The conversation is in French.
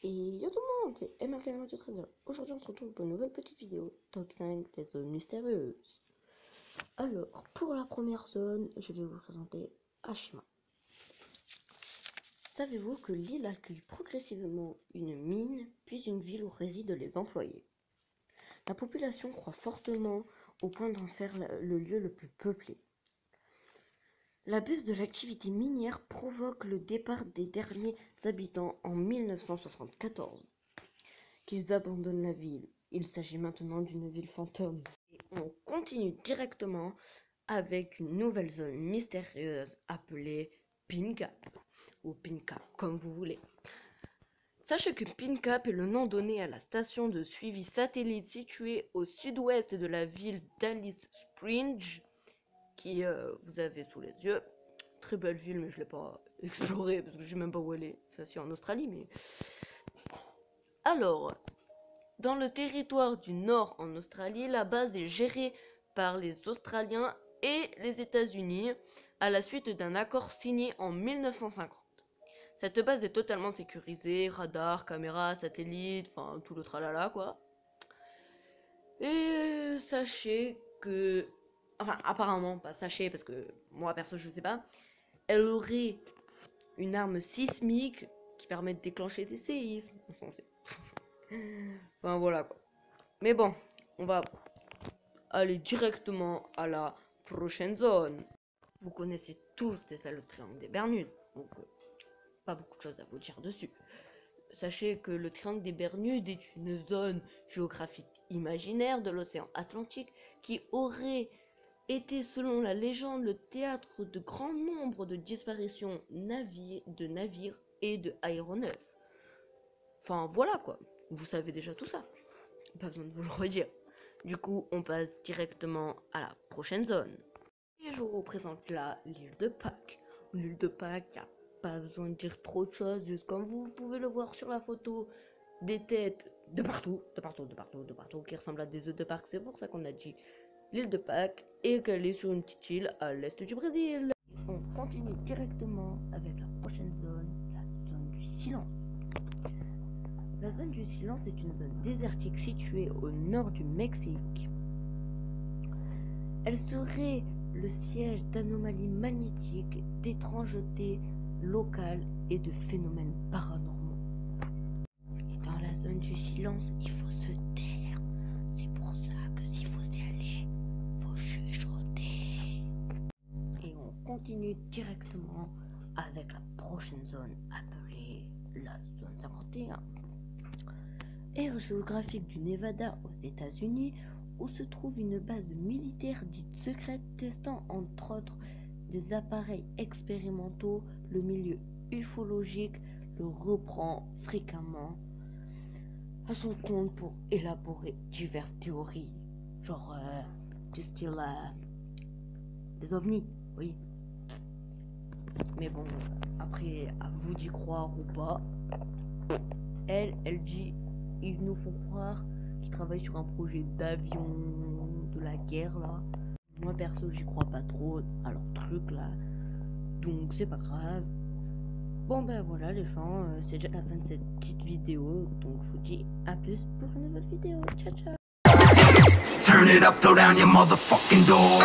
Et yo tout le monde, c'est MRK du Trader. Aujourd'hui on se retrouve pour une nouvelle petite vidéo, top 5 des zones mystérieuses. Alors, pour la première zone, je vais vous présenter Ashima. Savez-vous que l'île accueille progressivement une mine, puis une ville où résident les employés? La population croît fortement au point d'en faire le lieu le plus peuplé. La baisse de l'activité minière provoque le départ des derniers habitants en 1974. Qu'ils abandonnent la ville. Il s'agit maintenant d'une ville fantôme. Et on continue directement avec une nouvelle zone mystérieuse appelée Pincap, ou Pincap comme vous voulez. Sachez que Pincap est le nom donné à la station de suivi satellite située au sud-ouest de la ville d'Alice Springs, qui vous avez sous les yeux. Très belle ville, mais je ne l'ai pas explorée parce que je ne sais même pas où elle est. Enfin, c'est en Australie, mais... Alors, dans le territoire du Nord en Australie, la base est gérée par les Australiens et les États-Unis à la suite d'un accord signé en 1950. Cette base est totalement sécurisée, radar, caméra, satellite, enfin tout le tralala quoi. Et sachez que... Enfin apparemment, pas sachez parce que moi perso je sais pas, elle aurait une arme sismique qui permet de déclencher des séismes, on s'en sait. Enfin voilà quoi. Mais bon, on va aller directement à la prochaine zone. Vous connaissez tous déjà le triangle des Bermudes, donc pas beaucoup de choses à vous dire dessus. Sachez que le triangle des Bermudes est une zone géographique imaginaire de l'océan Atlantique qui aurait été, selon la légende, le théâtre de grand nombre de disparitions de navires et d'aéronefs. Enfin voilà quoi, vous savez déjà tout ça, pas besoin de vous le redire. Du coup, on passe directement à la prochaine zone. Et je vous présente là l'île de Pâques. L'île de Pâques, il n'y a pas besoin de dire trop de choses, juste comme vous pouvez le voir sur la photo, des têtes de partout, qui ressemblent à des œufs de Pâques. C'est pour ça qu'on a dit l'île de Pâques et qu'elle est sur une petite île à l'est du Brésil. On continue directement avec la prochaine zone, la zone du silence. La zone du silence est une zone désertique située au nord du Mexique. Elle serait le siège d'anomalies magnétiques, d'étrangetés locales et de phénomènes paranormaux. Et dans la zone du silence, il faut se taire. C'est pour ça que si vous y allez, faut chuchoter. Et on continue directement avec la prochaine zone appelée la zone 51. Aire géographique du Nevada aux États-Unis, où se trouve une base militaire dite secrète testant entre autres des appareils expérimentaux. Le milieu ufologique le reprend fréquemment à son compte pour élaborer diverses théories, genre du style des ovnis, oui. Mais bon, après à vous d'y croire ou pas. Elle dit, ils nous font croire qu'ils travaillent sur un projet d'avion de la guerre là. Moi perso j'y crois pas trop à leur truc là, donc c'est pas grave. Bon ben voilà les gens, c'est déjà la fin de cette petite vidéo, donc je vous dis à plus pour une nouvelle vidéo. Ciao ciao. Turn it up, throw down your motherfucking door.